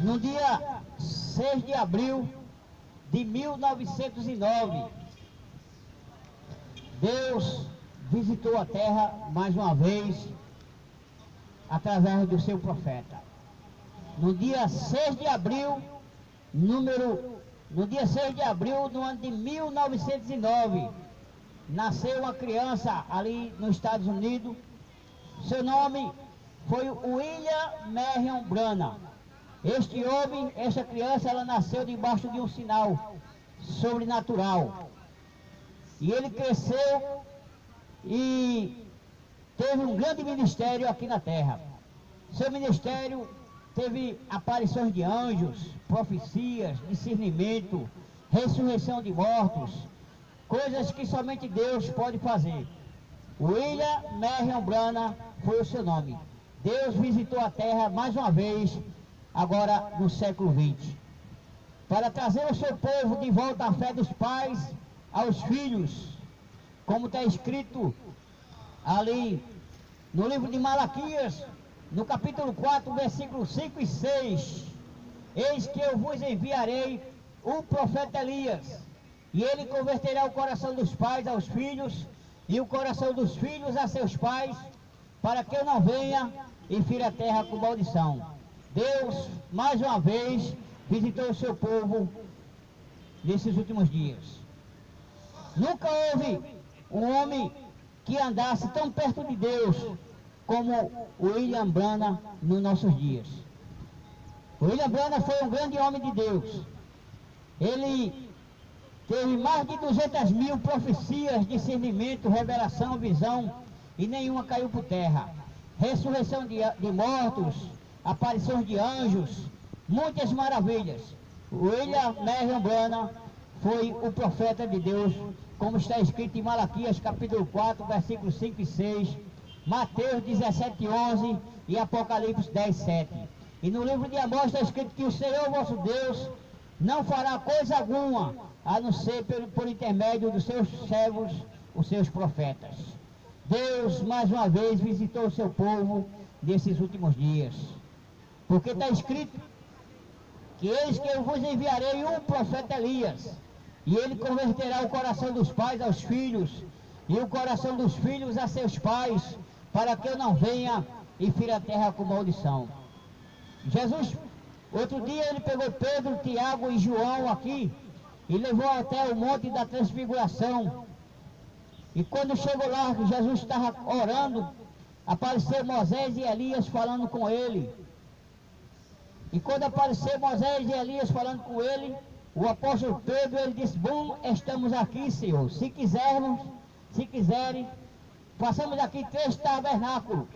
No dia 6 de abril de 1909, Deus visitou a terra mais uma vez através do seu profeta. No dia 6 de abril, no dia 6 de abril do ano de 1909, nasceu uma criança ali nos Estados Unidos. Seu nome foi William Marion Branham. Este homem, essa criança, ela nasceu debaixo de um sinal sobrenatural. E ele cresceu e teve um grande ministério aqui na terra. Seu ministério teve aparições de anjos, profecias, discernimento, ressurreição de mortos, coisas que somente Deus pode fazer. William Marion Branham foi o seu nome. Deus visitou a terra mais uma vez, agora no século XX, para trazer o seu povo de volta à fé dos pais aos filhos, como está escrito ali no livro de Malaquias, no capítulo 4, versículos 5 e 6. Eis que eu vos enviarei o profeta Elias, e ele converterá o coração dos pais aos filhos, e o coração dos filhos a seus pais, para que eu não venha e fira a terra com maldição. Deus, mais uma vez, visitou o seu povo nesses últimos dias. Nunca houve um homem que andasse tão perto de Deus como William Branham nos nossos dias. William Branham foi um grande homem de Deus. Ele teve mais de 200.000 profecias, discernimento, revelação, visão, e nenhuma caiu por terra. Ressurreição de mortos, aparições de anjos, muitas maravilhas. William Marion Branham foi o profeta de Deus, como está escrito em Malaquias capítulo 4, versículos 5 e 6, Mateus 17, 11 e Apocalipse 10, 7. E no livro de Amós está escrito que o Senhor vosso Deus não fará coisa alguma, a não ser por intermédio dos seus servos, os seus profetas. Deus mais uma vez visitou o seu povo nesses últimos dias, porque está escrito que eis que eu vos enviarei um profeta Elias, e ele converterá o coração dos pais aos filhos, e o coração dos filhos a seus pais, para que eu não venha e fira a terra com maldição. Jesus, outro dia ele pegou Pedro, Tiago e João aqui, e levou até o monte da transfiguração. E quando chegou lá, Jesus estava orando, apareceu Moisés e Elias falando com ele. E quando apareceu Moisés e Elias falando com ele, o apóstolo Pedro, ele disse: bom, estamos aqui, Senhor, se quiserem, passamos aqui 3 tabernáculos,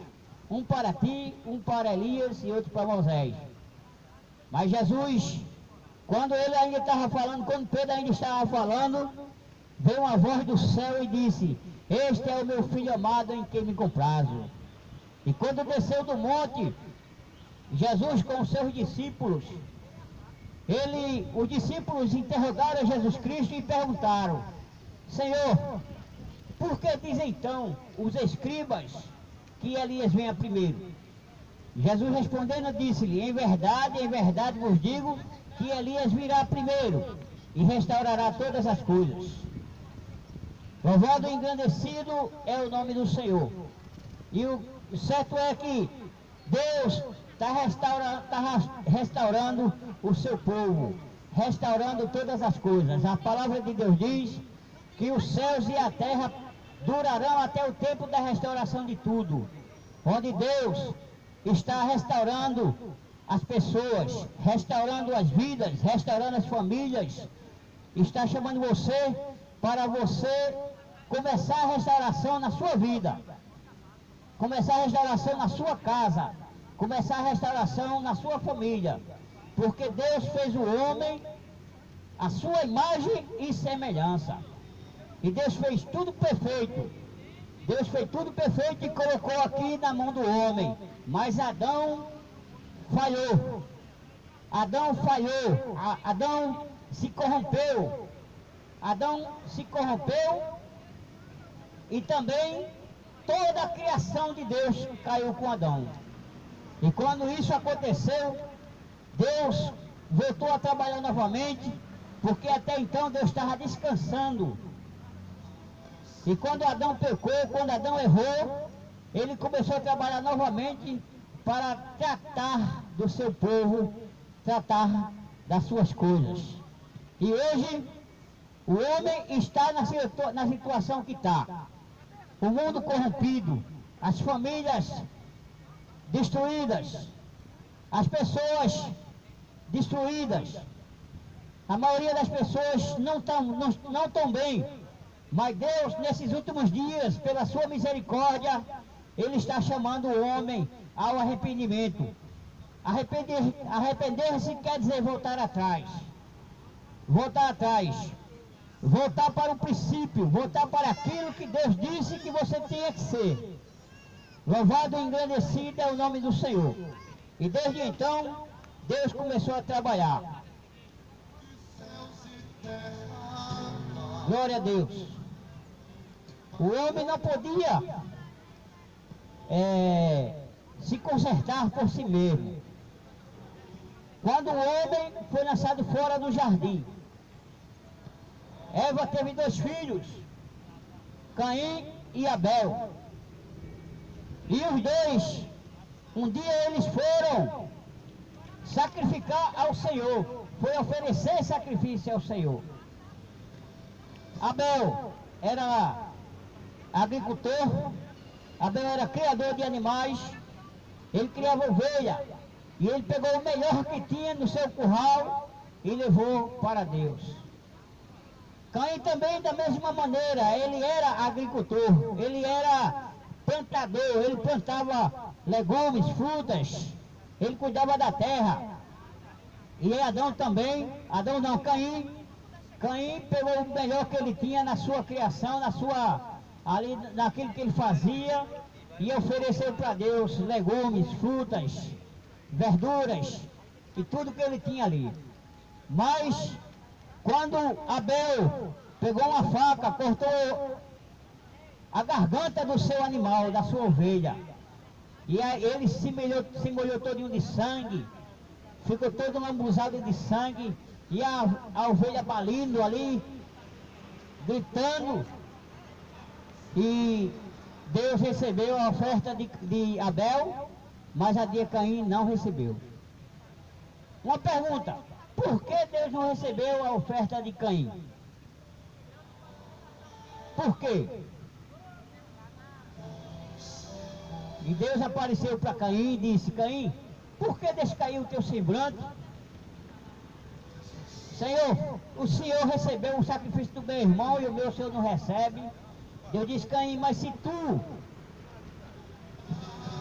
um para ti, um para Elias e outro para Moisés. Mas Jesus, quando ele ainda estava falando, quando Pedro ainda estava falando, veio uma voz do céu e disse: este é o meu filho amado em quem me comprazo. E quando desceu do monte, Jesus com os seus discípulos, os discípulos interrogaram Jesus Cristo e perguntaram: Senhor, por que dizem então os escribas que Elias venha primeiro? Jesus respondendo disse-lhe: em verdade vos digo que Elias virá primeiro e restaurará todas as coisas. Louvado e engrandecido é o nome do Senhor. E o certo é que Deus está restaurando o seu povo, restaurando todas as coisas. A palavra de Deus diz que os céus e a terra durarão até o tempo da restauração de tudo, onde Deus está restaurando as pessoas, restaurando as vidas, restaurando as famílias. Está chamando você para você começar a restauração na sua vida, começar a restauração na sua casa, começar a restauração na sua família, porque Deus fez o homem a sua imagem e semelhança, e Deus fez tudo perfeito. Deus fez tudo perfeito e colocou aqui na mão do homem, mas Adão falhou. Adão se corrompeu. E também toda a criação de Deus caiu com Adão. E quando isso aconteceu, Deus voltou a trabalhar novamente, porque até então Deus estava descansando. E quando Adão pecou, quando Adão errou, ele começou a trabalhar novamente para tratar do seu povo, tratar das suas coisas. E hoje, o homem está na situação que está. O mundo corrompido, as famílias destruídas, as pessoas destruídas. A maioria das pessoas não estão bem. Mas Deus, nesses últimos dias, pela sua misericórdia, Ele está chamando o homem ao arrependimento. Arrepender-se quer dizer voltar atrás. Voltar atrás. Voltar para o princípio. Voltar para aquilo que Deus disse que você tinha que ser. Louvado e engrandecido é o nome do Senhor. E desde então, Deus começou a trabalhar. Glória a Deus. O homem não podia se consertar por si mesmo. Quando o homem foi lançado fora do jardim, Eva teve 2 filhos, Caim e Abel. E os dois, um dia eles foram sacrificar ao Senhor, foi oferecer sacrifício ao Senhor. Abel era agricultor, Abel era criador de animais, ele criava ovelha, e ele pegou o melhor que tinha no seu curral e levou para Deus. Caim também da mesma maneira, ele era agricultor, ele era plantador, ele plantava legumes, frutas, ele cuidava da terra. E Adão também, Caim pegou o melhor que ele tinha na sua criação, naquilo que ele fazia, e ofereceu para Deus legumes, frutas, verduras e tudo que ele tinha ali. Mas quando Abel pegou uma faca, cortou a garganta do seu animal, da sua ovelha, e aí ele se molhou todinho de sangue, ficou todo lambuzado de sangue, e a ovelha balindo ali, gritando, e Deus recebeu a oferta de Abel, mas a de Caim não recebeu. Uma pergunta: por que Deus não recebeu a oferta de Caim? Por quê? E Deus apareceu para Caim e disse: Caim, por que descaiu o teu semblante? Senhor, o Senhor recebeu o sacrifício do meu irmão e o meu Senhor não recebe. Deus disse: Caim, mas se tu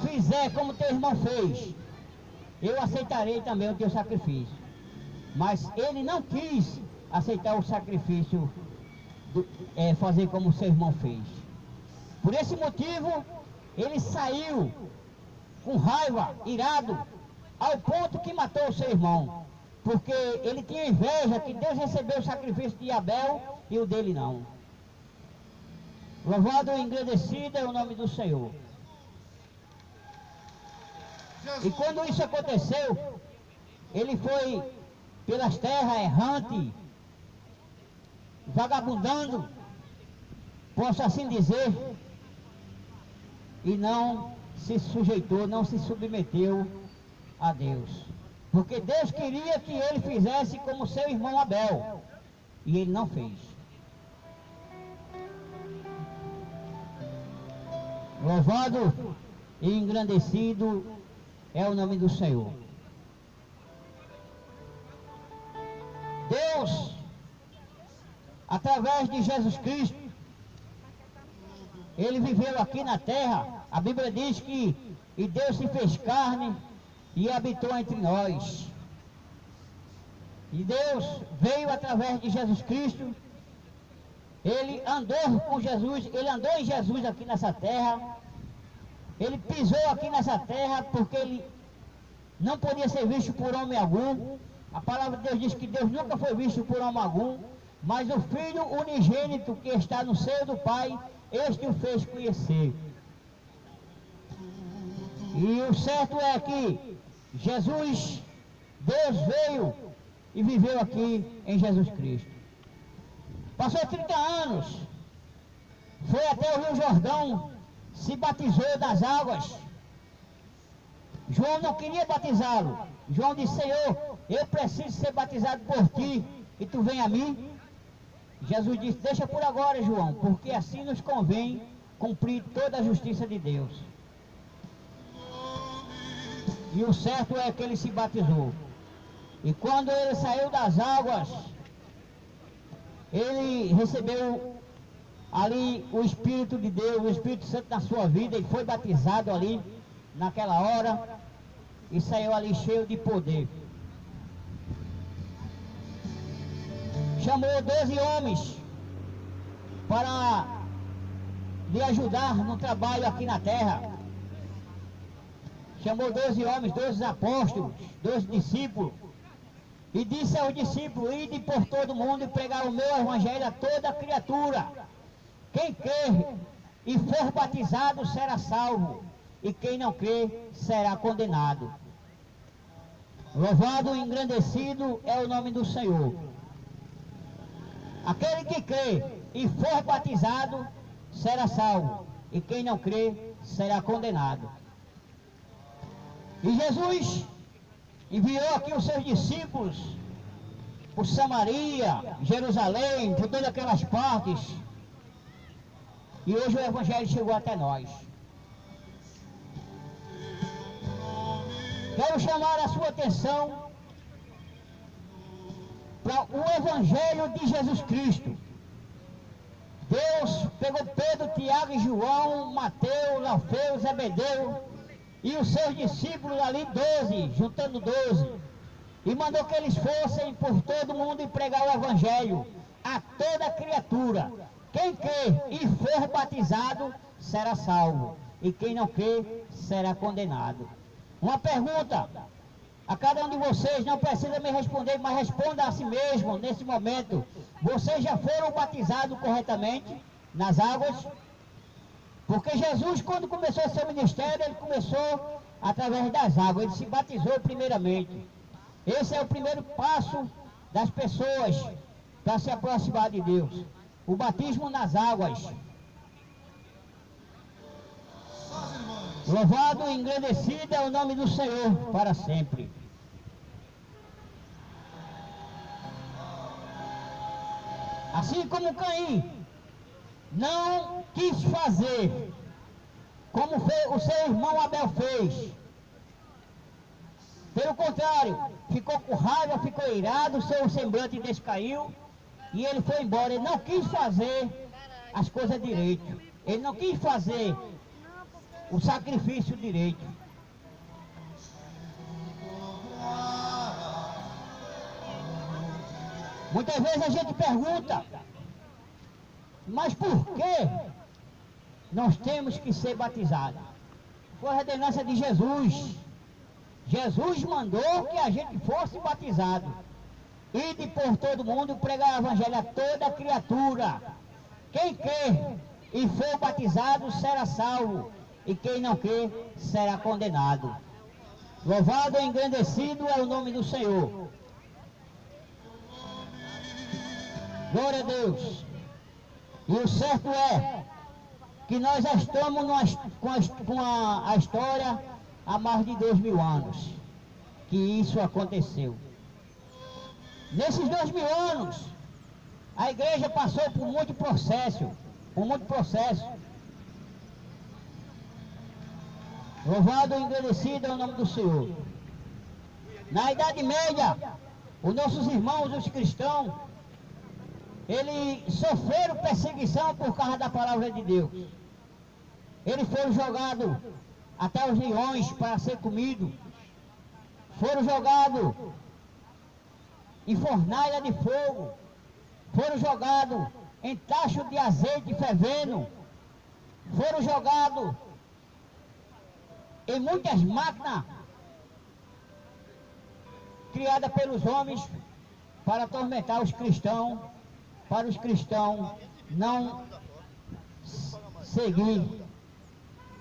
fizer como teu irmão fez, eu aceitarei também o teu sacrifício. Mas ele não quis aceitar o sacrifício, fazer como seu irmão fez. Por esse motivo, ele saiu com raiva, irado, ao ponto que matou o seu irmão. Porque ele tinha inveja que Deus recebeu o sacrifício de Abel e o dele não. Louvado e engrandecido é o nome do Senhor. E quando isso aconteceu, ele foi pelas terras errante, vagabundando, posso assim dizer, e não se sujeitou, não se submeteu a Deus. Porque Deus queria que ele fizesse como seu irmão Abel, e ele não fez. Louvado e engrandecido é o nome do Senhor. Deus, através de Jesus Cristo, Ele viveu aqui na terra. A Bíblia diz que e Deus se fez carne e habitou entre nós. E Deus veio através de Jesus Cristo. Ele andou com Jesus, ele andou em Jesus aqui nessa terra. Ele pisou aqui nessa terra porque ele não podia ser visto por homem algum. A palavra de Deus diz que Deus nunca foi visto por homem algum, mas o Filho unigênito que está no seio do Pai, este o fez conhecer. E o certo é que Jesus Deus veio e viveu aqui em Jesus Cristo. Passou 30 anos, foi até o Rio Jordão, se batizou das águas. João não queria batizá-lo. João disse: Senhor, eu preciso ser batizado por ti, e tu vem a mim? Jesus disse: deixa por agora, João, porque assim nos convém cumprir toda a justiça de Deus. E o certo é que ele se batizou. E quando ele saiu das águas, ele recebeu ali o Espírito de Deus, o Espírito Santo na sua vida, e foi batizado ali naquela hora, e saiu ali cheio de poder. Chamou 12 homens para lhe ajudar no trabalho aqui na terra. Chamou 12 homens, 12 apóstolos, 12 discípulos, e disse aos discípulos: ide por todo mundo e pregar o meu evangelho a toda criatura. Quem crer e for batizado será salvo, e quem não crer será condenado. Louvado e engrandecido é o nome do Senhor. Aquele que crê e for batizado será salvo, e quem não crê será condenado. E Jesus enviou aqui os seus discípulos por Samaria, Jerusalém, por todas aquelas partes, e hoje o Evangelho chegou até nós. Quero chamar a sua atenção para o Evangelho de Jesus Cristo. Deus pegou Pedro, Tiago e João, Mateus, Alfeu, Zebedeu e os seus discípulos ali, 12, juntando 12, e mandou que eles fossem por todo mundo e pregar o Evangelho a toda criatura. Quem crê e for batizado será salvo, e quem não crê será condenado. Uma pergunta a cada um de vocês, não precisa me responder, mas responda a si mesmo nesse momento: vocês já foram batizados corretamente nas águas? Porque Jesus, quando começou seu ministério, ele começou através das águas, ele se batizou primeiramente. Esse é o primeiro passo das pessoas para se aproximar de Deus, o batismo nas águas. Louvado e engrandecido é o nome do Senhor para sempre. Assim como Caim não quis fazer como o seu irmão Abel fez, pelo contrário, ficou com raiva, ficou irado, seu semblante descaiu e ele foi embora. Ele não quis fazer as coisas direito, ele não quis fazer o sacrifício direito. Muitas vezes a gente pergunta: mas por que nós temos que ser batizados? Foi a ordenança de Jesus. Jesus mandou que a gente fosse batizado. Ide por todo mundo pregar o evangelho a toda criatura. Quem crê e for batizado será salvo, e quem não crê será condenado. Louvado e engrandecido é o nome do Senhor. Glória a Deus. E o certo é que nós já estamos com a história há mais de 2000 anos que isso aconteceu. Nesses 2000 anos, a igreja passou por muito processo, Louvado e engrandecido é o nome do Senhor. Na Idade Média, os nossos irmãos, os cristãos, eles sofreram perseguição por causa da palavra de Deus. Eles foram jogados até os leões para ser comidos. Foram jogados em fornalha de fogo. Foram jogados em tacho de azeite fervendo. Foram jogados em muitas máquinas criadas pelos homens para atormentar os cristãos, para os cristãos não seguir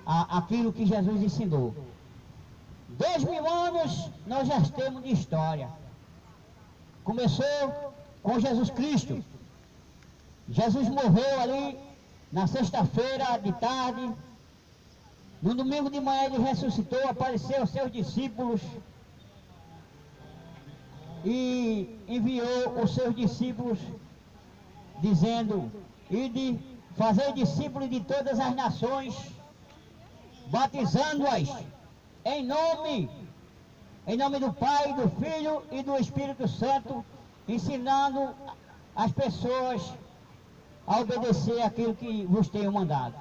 aquilo que Jesus ensinou. 2000 anos nós já temos de história. Começou com Jesus Cristo. Jesus morreu ali na sexta-feira de tarde. No domingo de manhã ele ressuscitou, apareceu aos seus discípulos e enviou os seus discípulos dizendo: ide fazer discípulos de todas as nações, batizando-as em nome do Pai, do Filho e do Espírito Santo, ensinando as pessoas a obedecer aquilo que vos tenho mandado.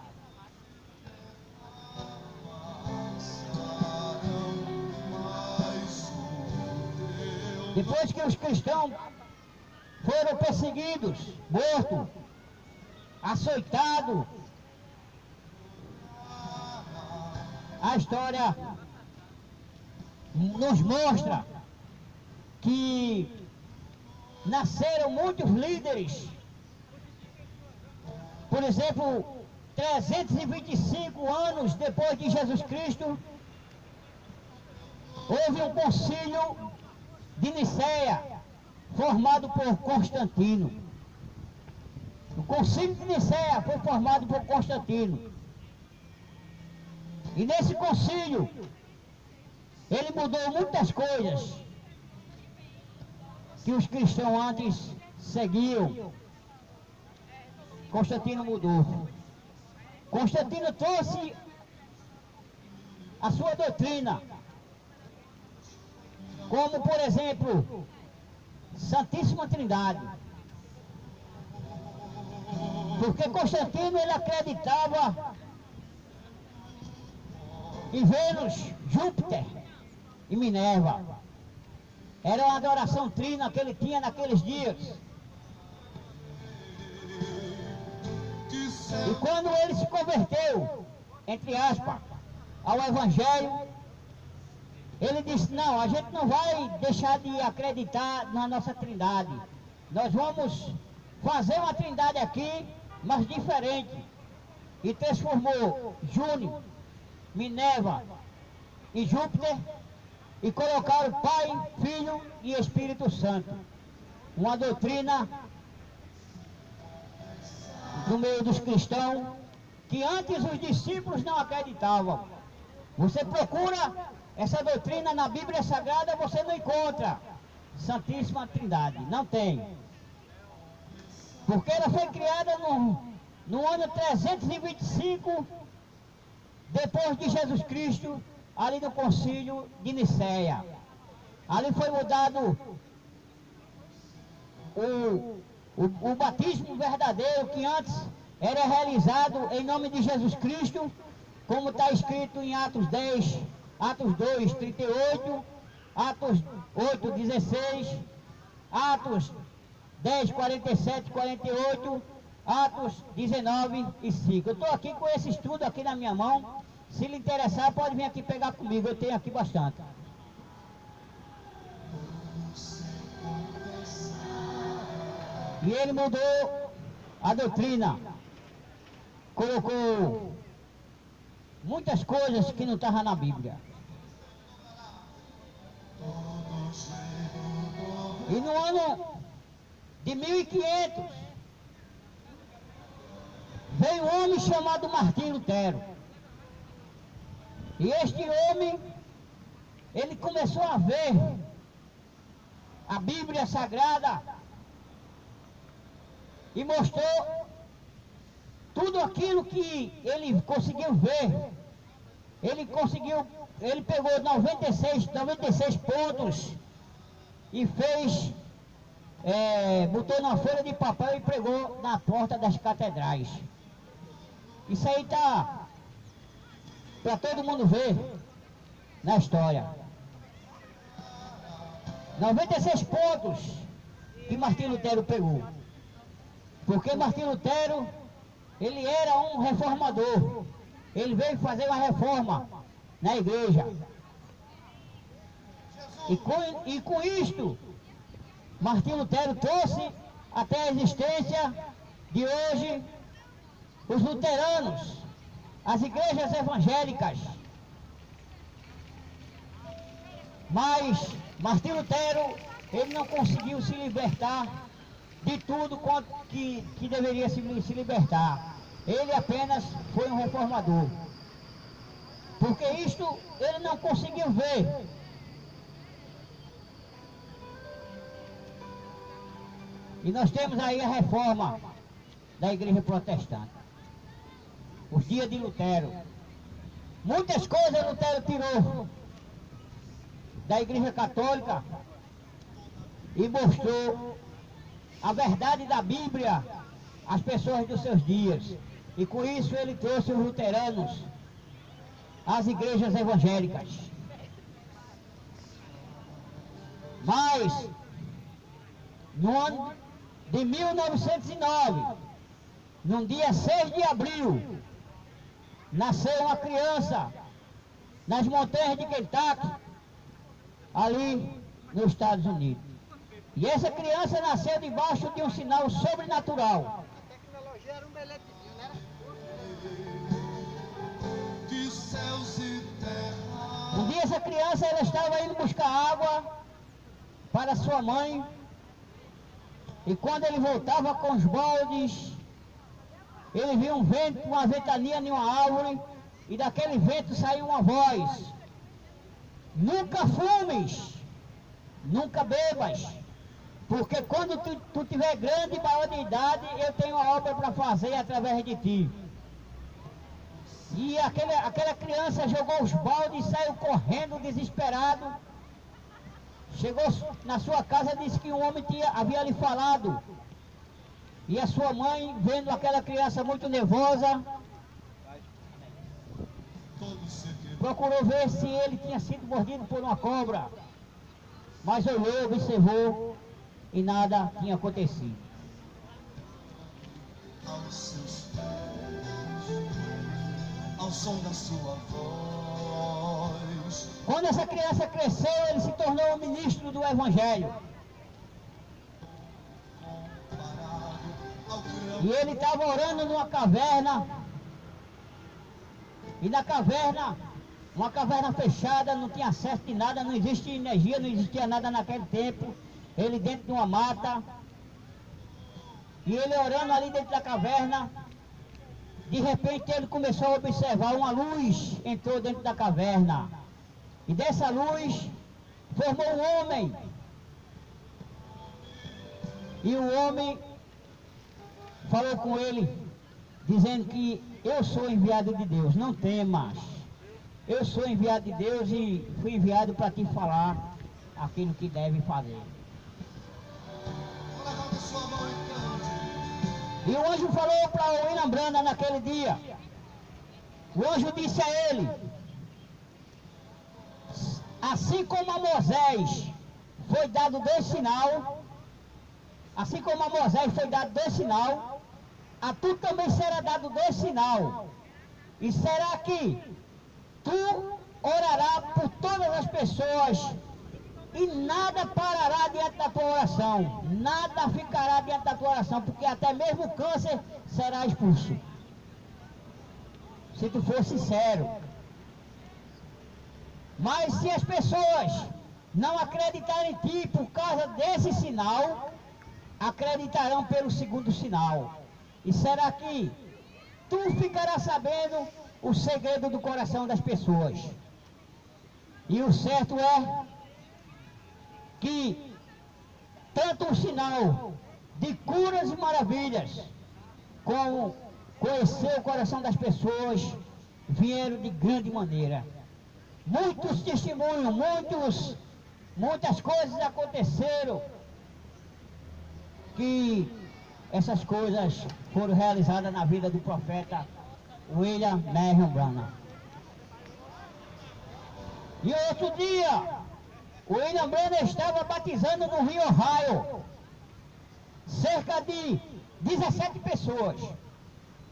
Depois que os cristãos foram perseguidos, mortos, açoitados, a história nos mostra que nasceram muitos líderes. Por exemplo, 325 anos depois de Jesus Cristo, houve um concílio de Niceia, formado por Constantino. O concílio de Niceia foi formado por Constantino. E nesse concílio, ele mudou muitas coisas que os cristãos antes seguiam. Constantino mudou. Constantino trouxe a sua doutrina, como por exemplo, Santíssima Trindade. Porque Constantino ele acreditava em Vênus, Júpiter e Minerva. Era uma adoração trina que ele tinha naqueles dias. E quando ele se converteu, entre aspas, ao Evangelho, ele disse: não, a gente não vai deixar de acreditar na nossa Trindade. Nós vamos fazer uma Trindade aqui, mas diferente. E transformou Júnior, Minerva e Júpiter e colocaram Pai, Filho e Espírito Santo. Uma doutrina no meio dos cristãos que antes os discípulos não acreditavam. Você procura essa doutrina na Bíblia Sagrada, você não encontra Santíssima Trindade, não tem. Porque ela foi criada no ano 325 depois de Jesus Cristo, ali no concílio de Niceia. Ali foi mudado o batismo verdadeiro, que antes era realizado em nome de Jesus Cristo, como está escrito em Atos 10, Atos 2, 38, Atos 8, 16, Atos 10, 47, 48, Atos 19 e 5. Eu estou aqui com esse estudo aqui na minha mão. Se lhe interessar, pode vir aqui pegar comigo, eu tenho aqui bastante. E ele mudou a doutrina, colocou muitas coisas que não estavam na Bíblia. E no ano de 1500, veio um homem chamado Martim Lutero. E este homem, ele começou a ver a Bíblia Sagrada e mostrou tudo aquilo que ele conseguiu ver. Ele pegou 96 pontos e fez, botou na folha de papel e pregou na porta das catedrais. Isso aí está para todo mundo ver na história. 96 pontos que Martim Lutero pegou. Porque Martim Lutero, ele era um reformador. Ele veio fazer uma reforma na igreja. E com isto, Martim Lutero trouxe até a existência de hoje os luteranos, as igrejas evangélicas. Mas Martim Lutero, ele não conseguiu se libertar de tudo que deveria se libertar. Ele apenas foi um reformador. Porque isto ele não conseguiu ver. E nós temos aí a reforma da igreja protestante. Os dias de Lutero. Muitas coisas Lutero tirou da igreja católica e mostrou a verdade da Bíblia às pessoas dos seus dias. E com isso ele trouxe os luteranos às igrejas evangélicas. Mas, no ano de 1909, no dia 6 de abril, nasceu uma criança nas montanhas de Kentucky, ali nos Estados Unidos. E essa criança nasceu debaixo de um sinal sobrenatural. A tecnologia era um beletezinho, né? De céus e terra. Um dia essa criança ela estava indo buscar água para sua mãe. E quando ele voltava com os baldes, ele viu um vento, uma ventania em uma árvore. E daquele vento saiu uma voz: nunca fumes, nunca bebas. Porque quando tu tiver grande e maior de idade, eu tenho uma obra para fazer através de ti. E aquela criança jogou os baldes e saiu correndo, desesperado. Chegou na sua casa e disse que um homem havia lhe falado. E a sua mãe, vendo aquela criança muito nervosa, procurou ver se ele tinha sido mordido por uma cobra. Mas olhou, observou e nada tinha acontecido. Aos seus pés, ao som da sua voz. Quando essa criança cresceu, ele se tornou um ministro do Evangelho. E ele estava orando numa caverna. E na caverna, uma caverna fechada, não tinha acesso de nada, não existia energia, não existia nada naquele tempo. Ele dentro de uma mata. E ele orando ali dentro da caverna. De repente ele começou a observar uma luz, entrou dentro da caverna. E dessa luz formou um homem. E o homem falou com ele, dizendo que eu sou enviado de Deus, não temas. Eu sou enviado de Deus e fui enviado para te falar aquilo que deve fazer. Levanta sua mão e cante. E o anjo falou para o William Branham naquele dia. O anjo disse a ele: assim como a Moisés foi dado 2 sinais, assim como a Moisés foi dado 2 sinais, a tu também será dado 2 sinais. E será que tu orarás por todas as pessoas e nada parará diante da tua oração, nada ficará diante da tua oração, porque até mesmo o câncer será expulso. Se tu for sincero. Mas se as pessoas não acreditarem em ti por causa desse sinal, acreditarão pelo segundo sinal. E será que tu ficarás sabendo o segredo do coração das pessoas? E o certo é que tanto o sinal de curas e maravilhas, como conhecer o coração das pessoas, vieram de grande maneira. Muitos testemunhos, muitas coisas aconteceram, que essas coisas foram realizadas na vida do profeta William Marion Branham. E outro dia, o William Branham estava batizando no Rio Ohio cerca de 17 pessoas.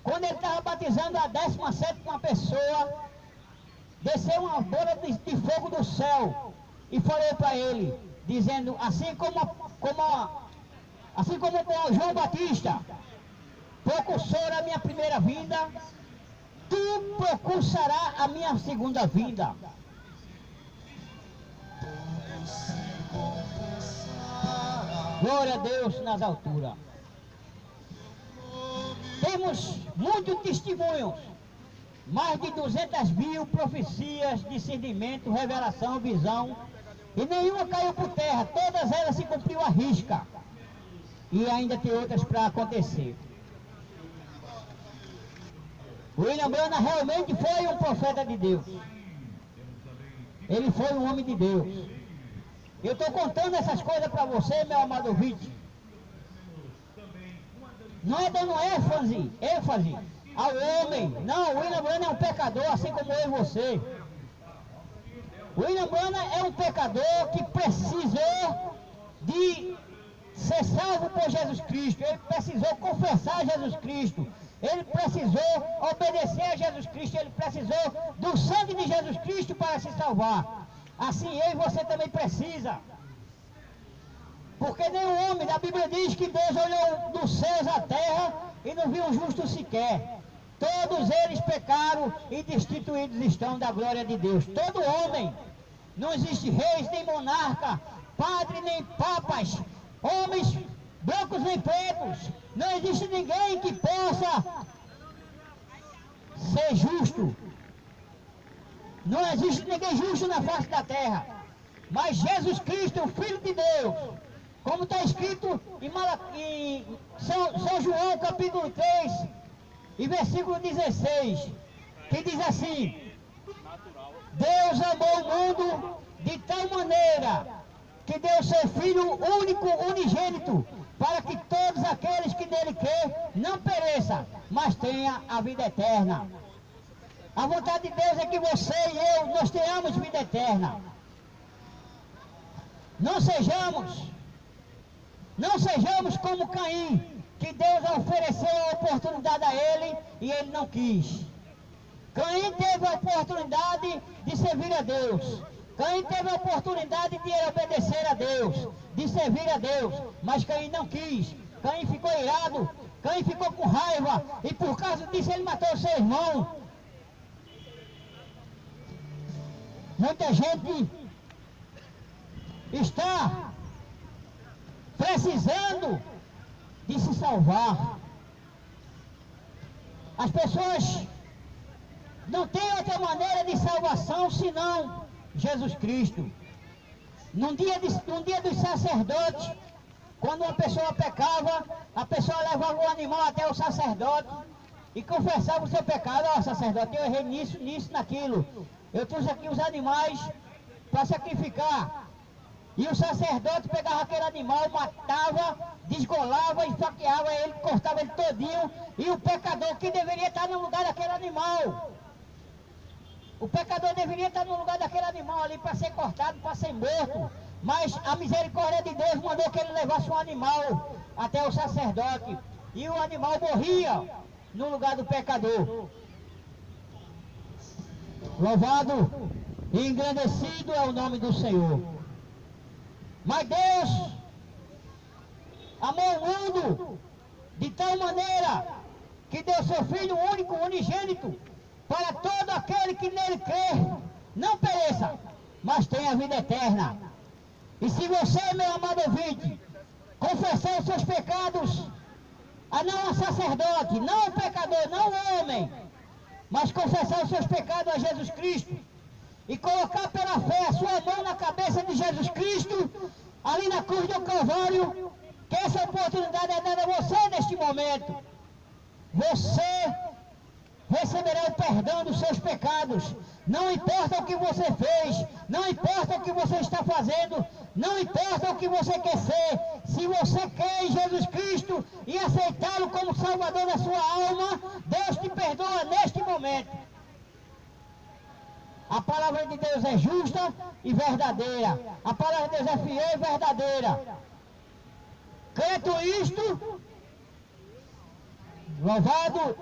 Quando ele estava batizando a 17ª pessoa, desceu uma bola de fogo do céu e falou para ele, dizendo: assim como João Batista precursor a minha primeira vinda, tu precursarás a minha segunda vinda. Glória a Deus nas alturas. Temos muitos testemunhos, mais de 200.000 profecias, discernimento, revelação, visão, e nenhuma caiu por terra, todas elas se cumpriu à risca, e ainda tem outras para acontecer. William Branham realmente foi um profeta de Deus, ele foi um homem de Deus. Eu estou contando essas coisas para você, meu amado ouvinte, não é dando ênfase ao homem. Não, William Branham é um pecador, assim como eu e você. William Branham é um pecador que precisou de ser salvo por Jesus Cristo. Ele precisou confessar Jesus Cristo. Ele precisou obedecer a Jesus Cristo. Ele precisou do sangue de Jesus Cristo para se salvar. Assim eu e você também precisa. Porque nenhum homem, a Bíblia diz que Deus olhou dos céus à terra e não viu um justo sequer. Todos eles pecaram e destituídos estão da glória de Deus. Todo homem, não existe reis nem monarca, padre nem papas, homens brancos nem pretos. Não existe ninguém que possa ser justo. Não existe ninguém justo na face da terra. Mas Jesus Cristo, o Filho de Deus, como está escrito em São João capítulo 3, e versículo 16, que diz assim: Deus amou o mundo de tal maneira que deu seu Filho único, unigênito, para que todos aqueles que nele crêem não pereçam, mas tenham a vida eterna. A vontade de Deus é que você e eu, nós tenhamos vida eterna. Não sejamos como Caim, que Deus ofereceu a oportunidade a ele e ele não quis. Caim teve a oportunidade de servir a Deus. Caim teve a oportunidade de obedecer a Deus, de servir a Deus, mas Caim não quis. Caim ficou irado, Caim ficou com raiva e por causa disso ele matou seu irmão. Muita gente está precisando de se salvar. As pessoas não têm outra maneira de salvação senão Jesus Cristo. Num dia dos sacerdotes, quando uma pessoa pecava, a pessoa levava o animal até o sacerdote e confessava o seu pecado. Ó, sacerdote, eu errei nisso, naquilo. Eu trouxe aqui os animais para sacrificar. E o sacerdote pegava aquele animal, matava, desgolava, esfaqueava ele, cortava ele todinho. E o pecador que deveria estar no lugar daquele animal, o pecador deveria estar no lugar daquele animal ali para ser cortado, para ser morto. Mas a misericórdia de Deus mandou que ele levasse um animal até o sacerdote. E o animal morria no lugar do pecador. Louvado e engrandecido é o nome do Senhor. Mas Deus amou o mundo de tal maneira que deu seu Filho único, unigênito, para todo aquele que nele crê, não pereça, mas tenha vida eterna. E se você, meu amado ouvinte, confessar os seus pecados, não ao sacerdote, não ao pecador, não ao homem, mas confessar os seus pecados a Jesus Cristo, e colocar pela fé a sua mão na cabeça de Jesus Cristo, ali na cruz do Calvário, que essa oportunidade é dada a você neste momento. Você receberá o perdão dos seus pecados. Não importa o que você fez, não importa o que você está fazendo, não importa o que você quer ser. Se você quer em Jesus Cristo e aceitá-lo como Salvador da sua alma, Deus te perdoa neste momento. A palavra de Deus é justa e verdadeira. A palavra de Deus é fiel e verdadeira. Crendo isto, louvado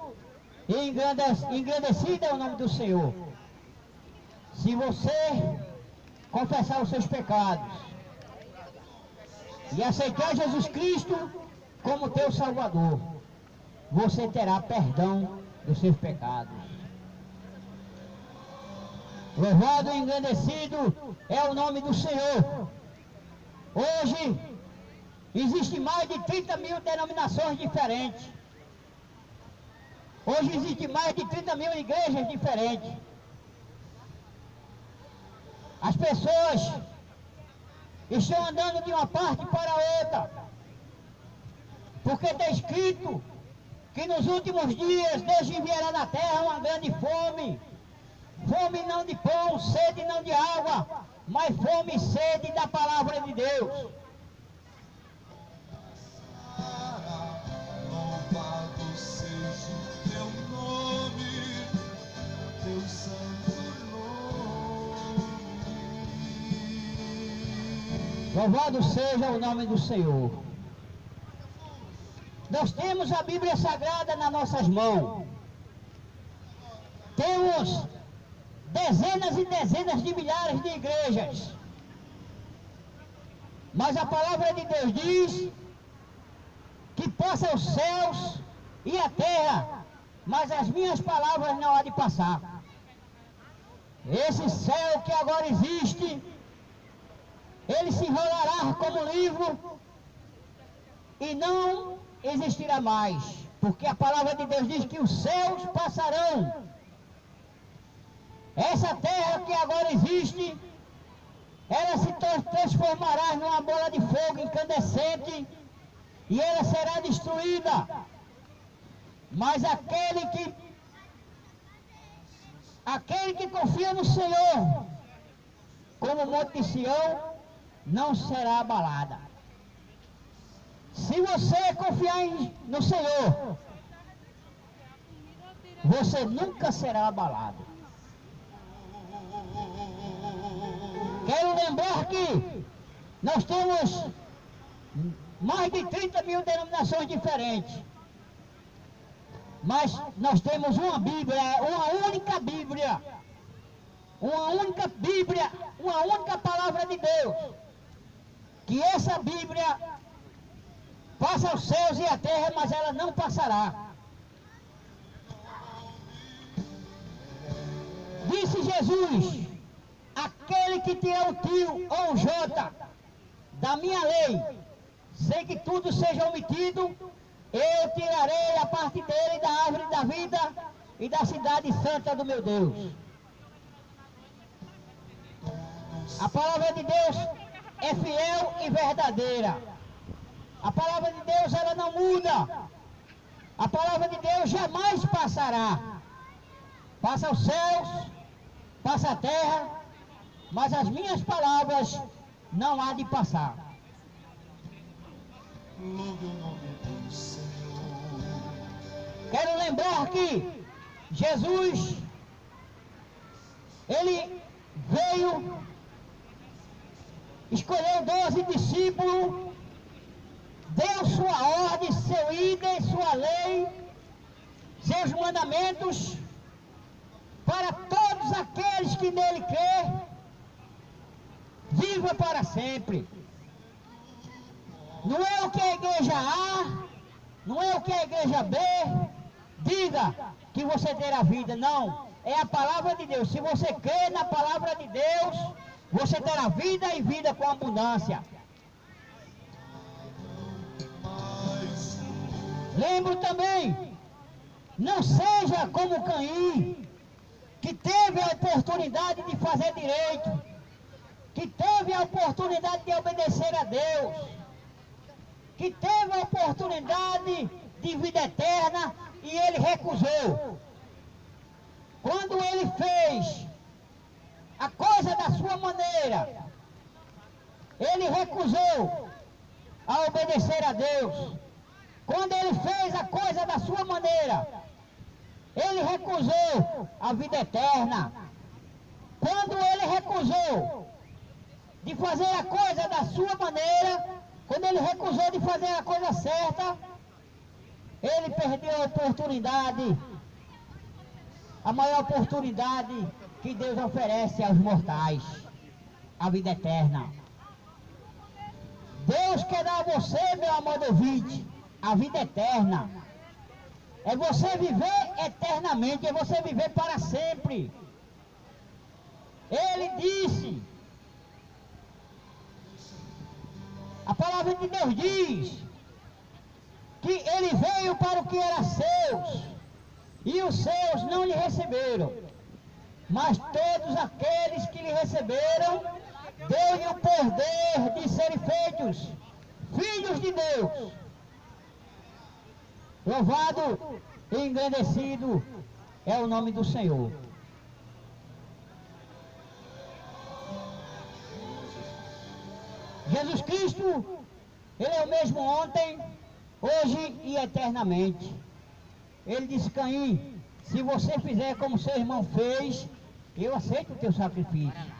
e engrandecido é o nome do Senhor. Se você confessar os seus pecados e aceitar Jesus Cristo como teu Salvador, você terá perdão dos seus pecados. Louvado e engrandecido é o nome do Senhor. Hoje Existem mais de 30 mil denominações diferentes. Hoje existem mais de 30 mil igrejas diferentes. As pessoas estão andando de uma parte para outra, porque está escrito que nos últimos dias Deus enviará na terra uma grande fome. Fome não de pão, sede não de água, mas fome e sede da palavra de Deus. Louvado seja o teu nome, teu santo nome. Louvado seja o nome do Senhor. Nós temos a Bíblia Sagrada nas nossas mãos. Temos dezenas e dezenas de milhares de igrejas. Mas a palavra de Deus diz que passa os céus e a terra, mas as minhas palavras não há de passar. Esse céu que agora existe, ele se enrolará como livro e não existirá mais, porque a palavra de Deus diz que os céus passarão. Essa terra que agora existe, ela se transformará numa bola de fogo incandescente e ela será destruída. Mas aquele que confia no Senhor, como o Monte de Sião, não será abalada. Se você confiar no Senhor, você nunca será abalado. Quero lembrar que nós temos mais de 30 mil denominações diferentes. Mas nós temos uma Bíblia, uma única Bíblia. Uma única Bíblia, uma única palavra de Deus. Que essa Bíblia passa os céus e a terra, mas ela não passará. Disse Jesus: aquele que tirar o tio ou o jota da minha lei, sem que tudo seja omitido, eu tirarei a parte dele da árvore da vida e da cidade santa do meu Deus. A palavra de Deus é fiel e verdadeira. A palavra de Deus, ela não muda. A palavra de Deus jamais passará. Passa os céus, passa a terra, mas as minhas palavras não há de passar. Louve o nome do Senhor. Quero lembrar que Jesus, ele veio, escolheu 12 discípulos, deu sua ordem, seu ídem, sua lei, seus mandamentos, para todos aqueles que nele crê, viva para sempre. Não é o que a igreja A, não é o que a igreja B diga que você terá vida, não. É a palavra de Deus. Se você crê na palavra de Deus, você terá vida e vida com abundância. Lembro também, não seja como Caim, que teve a oportunidade de fazer direito, que teve a oportunidade de obedecer a Deus, que teve a oportunidade de vida eterna e ele recusou. Quando ele fez a coisa da sua maneira, ele recusou a obedecer a Deus. Quando ele fez a coisa da sua maneira, ele recusou a vida eterna. Quando ele recusou de fazer a coisa da sua maneira, quando ele recusou de fazer a coisa certa, ele perdeu a oportunidade, a maior oportunidade que Deus oferece aos mortais, a vida eterna. Deus quer dar a você, meu amado ouvinte, a vida eterna. É você viver eternamente, é você viver para sempre. Ele disse, a palavra palavra de Deus diz que ele veio para o que era seus, e os seus não lhe receberam. Mas todos aqueles que lhe receberam, deu-lhe o poder de serem feitos filhos de Deus. Louvado e engrandecido é o nome do Senhor. Jesus Cristo, ele é o mesmo ontem, hoje e eternamente. Ele disse: Caim, se você fizer como seu irmão fez, eu aceito o teu sacrifício.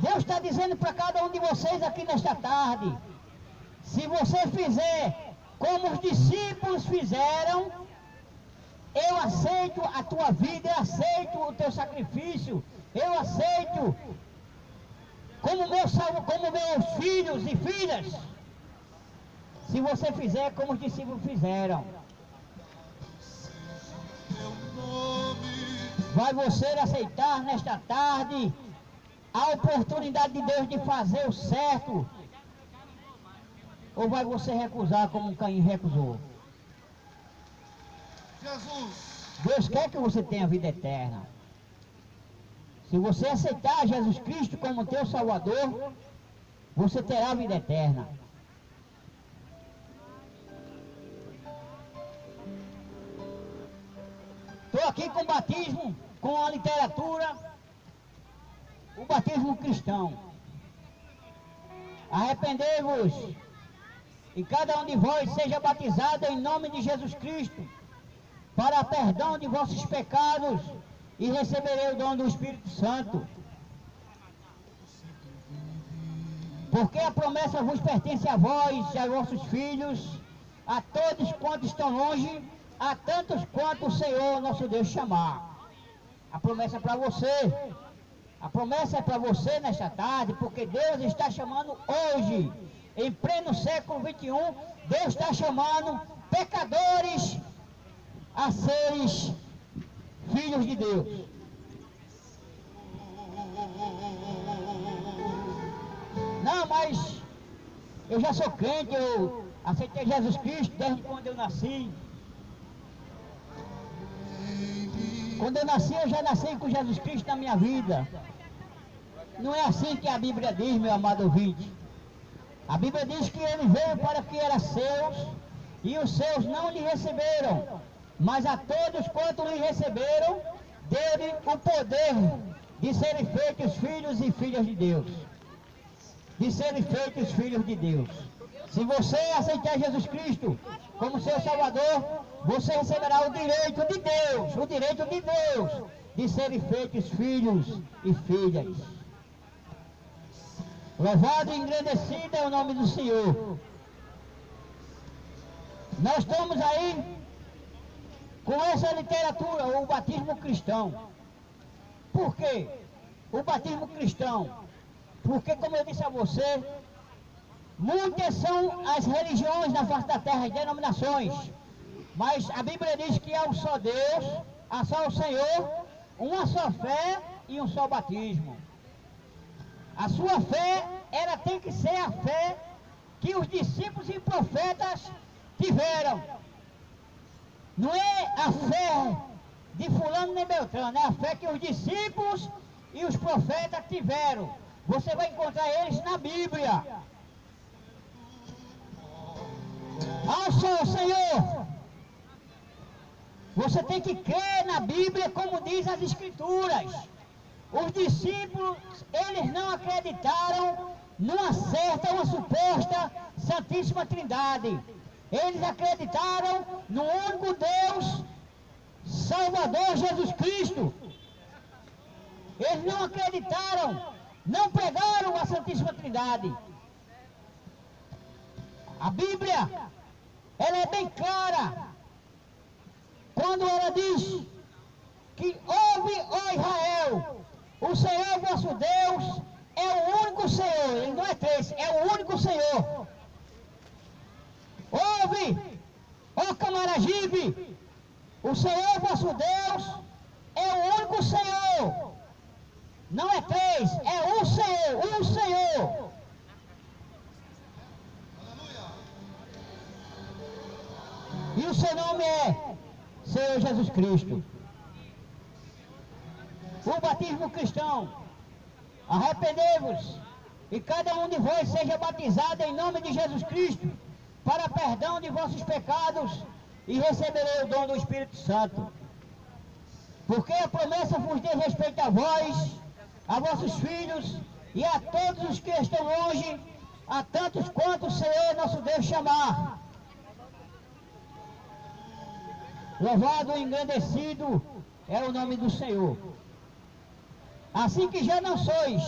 Deus está dizendo para cada um de vocês aqui nesta tarde: se você fizer como os discípulos fizeram, eu aceito a tua vida, eu aceito o teu sacrifício, eu aceito como meus filhos e filhas, se você fizer como os discípulos fizeram. Vai você aceitar nesta tarde a oportunidade de Deus de fazer o certo, ou vai você recusar como Caim recusou? Jesus. Deus quer que você tenha vida eterna. Se você aceitar Jesus Cristo como teu Salvador, você terá vida eterna. Estou aqui com o batismo, com a literatura, o batismo cristão. Arrependei-vos e cada um de vós seja batizado em nome de Jesus Cristo, para perdão de vossos pecados, e receberei o dom do Espírito Santo. Porque a promessa vos pertence a vós e a vossos filhos, a todos quantos estão longe, a tantos quanto o Senhor nosso Deus chamar. A promessa é para você. A promessa é para você nesta tarde, porque Deus está chamando hoje, em pleno século 21, Deus está chamando pecadores a seres filhos de Deus. Não, mas eu já sou crente, eu aceitei Jesus Cristo desde quando eu nasci. Quando eu nasci, eu já nasci com Jesus Cristo na minha vida. Não é assim que a Bíblia diz, meu amado ouvinte. A Bíblia diz que ele veio para que era seus, e os seus não lhe receberam. Mas a todos quanto lhe receberam, deu-lhe o poder de serem feitos filhos e filhas de Deus. De serem feitos filhos de Deus. Se você aceitar Jesus Cristo como seu Salvador, você receberá o direito de Deus, de serem feitos filhos e filhas. Louvado e engrandecido é o nome do Senhor. Nós estamos aí com essa literatura, o batismo cristão. Por quê? O batismo cristão. Porque, como eu disse a você, muitas são as religiões na face da terra, as denominações. Mas a Bíblia diz que há um só Deus, há só o Senhor, uma só fé e um só batismo. A sua fé, ela tem que ser a fé que os discípulos e profetas tiveram. Não é a fé de fulano nem beltrano, é a fé que os discípulos e os profetas tiveram. Você vai encontrar eles na Bíblia. Ao só o Senhor. Você tem que crer na Bíblia como diz as Escrituras. Os discípulos, eles não acreditaram numa certa, uma suposta Santíssima Trindade. Eles acreditaram no único Deus, Salvador Jesus Cristo. Eles não acreditaram, não pregaram a Santíssima Trindade. A Bíblia, ela é bem clara, quando ela diz que ouve, ó Israel, o Senhor vosso Deus é o único Senhor. Ele não é três, é o único Senhor. Ouve, ó Camaragibe, o Senhor vosso Deus é o único Senhor. Não é três, é um Senhor, um Senhor. Cristo. O batismo cristão. Arrependei-vos e cada um de vós seja batizado em nome de Jesus Cristo para perdão de vossos pecados e receberei o dom do Espírito Santo. Porque a promessa vos diz respeito a vós, a vossos filhos e a todos os que estão longe, a tantos quanto o Senhor nosso Deus chamar. Louvado e engrandecido é o nome do Senhor. Assim que já não sois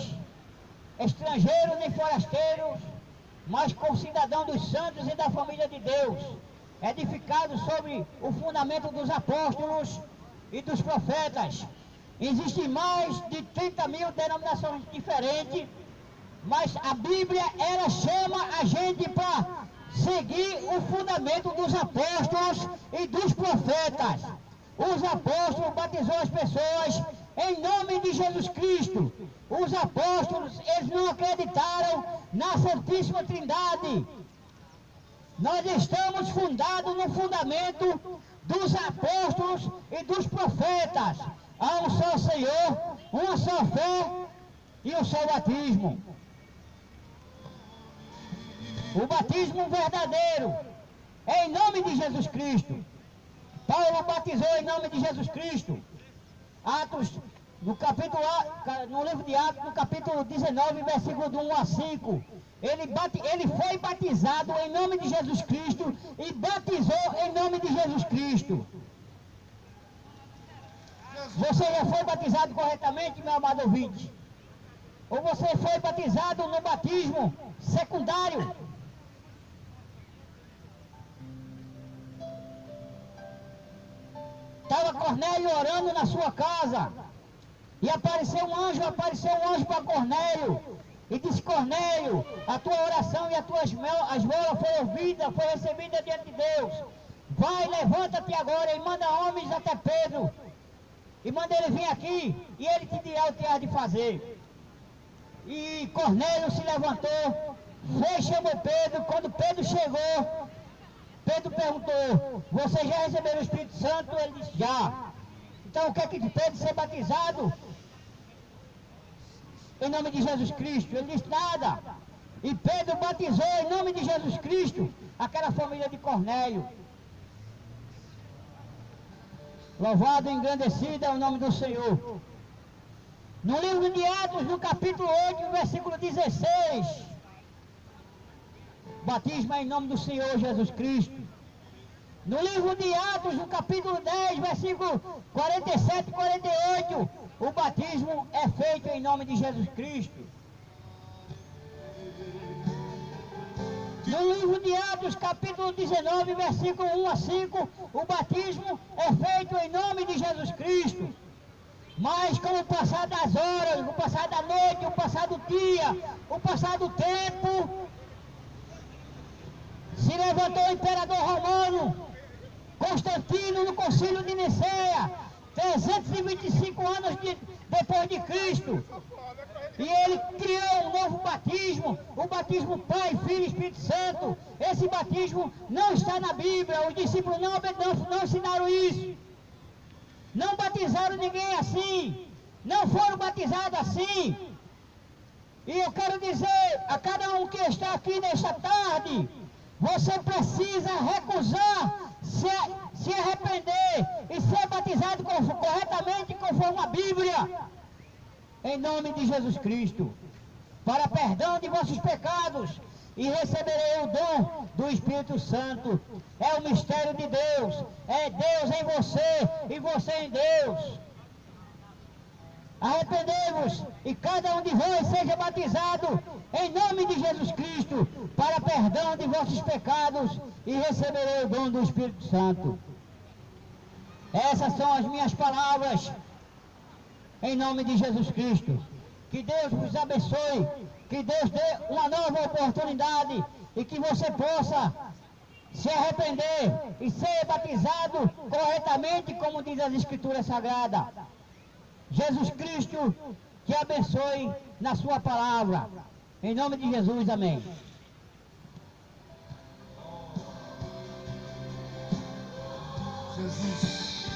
estrangeiros nem forasteiros, mas concidadão dos santos e da família de Deus, edificados sobre o fundamento dos apóstolos e dos profetas. Existem mais de 30.000 denominações diferentes, mas a Bíblia, ela chama a gente para seguir o fundamento dos apóstolos e dos profetas. Os apóstolos batizou as pessoas em nome de Jesus Cristo. Os apóstolos, eles não acreditaram na Santíssima Trindade. Nós estamos fundados no fundamento dos apóstolos e dos profetas. Há um só Senhor, uma só fé e um só batismo. O batismo verdadeiro é em nome de Jesus Cristo. Paulo batizou em nome de Jesus Cristo. Atos, no livro de Atos, no capítulo 19, versículo do 1 a 5. Ele foi batizado em nome de Jesus Cristo e batizou em nome de Jesus Cristo. Você já foi batizado corretamente, meu amado ouvinte? Ou você foi batizado no batismo secundário? Estava Cornélio orando na sua casa e apareceu um anjo para Cornélio e disse: Cornélio, a tua oração e as tuas esmolas foi ouvida, foi recebida diante de Deus. Vai, levanta-te agora e manda homens até Pedro e manda ele vir aqui e ele te dirá o que há de fazer. E Cornélio se levantou, chamou Pedro. Quando Pedro chegou, Pedro perguntou: você já recebeu o Espírito Santo? Ele disse: já. Então o que é que Pedro ser batizado? Em nome de Jesus Cristo. Ele disse: nada. E Pedro batizou em nome de Jesus Cristo aquela família de Cornélio. Louvado e engrandecido é o nome do Senhor. No livro de Atos, no capítulo 8, versículo 16, batismo em nome do Senhor Jesus Cristo. No livro de Atos, no capítulo 10, versículo 47 e 48, o batismo é feito em nome de Jesus Cristo. No livro de Atos, capítulo 19, versículo 1 a 5, o batismo é feito em nome de Jesus Cristo. Mas com o passar das horas, o passar da noite, o passar do dia, o passar do tempo, se levantou o imperador romano, Constantino, no concílio de Niceia, 325 anos depois de Cristo. E ele criou um novo batismo, o batismo Pai, Filho e Espírito Santo. Esse batismo não está na Bíblia, os discípulos não ensinaram isso. Não batizaram ninguém assim, não foram batizados assim. E eu quero dizer a cada um que está aqui nesta tarde, você precisa recusar, se arrepender e ser batizado corretamente conforme a Bíblia, em nome de Jesus Cristo, para perdão de vossos pecados, e receberei o dom do Espírito Santo. É o mistério de Deus, é Deus em você e você em Deus. Arrependei-vos e cada um de vós seja batizado em nome de Jesus Cristo para perdão de vossos pecados e receberei o dom do Espírito Santo. Essas são as minhas palavras em nome de Jesus Cristo. Que Deus vos abençoe, que Deus dê uma nova oportunidade e que você possa se arrepender e ser batizado corretamente, como diz as Escrituras Sagradas. Jesus Cristo te abençoe na sua palavra. Em nome de Jesus, amém. Jesus.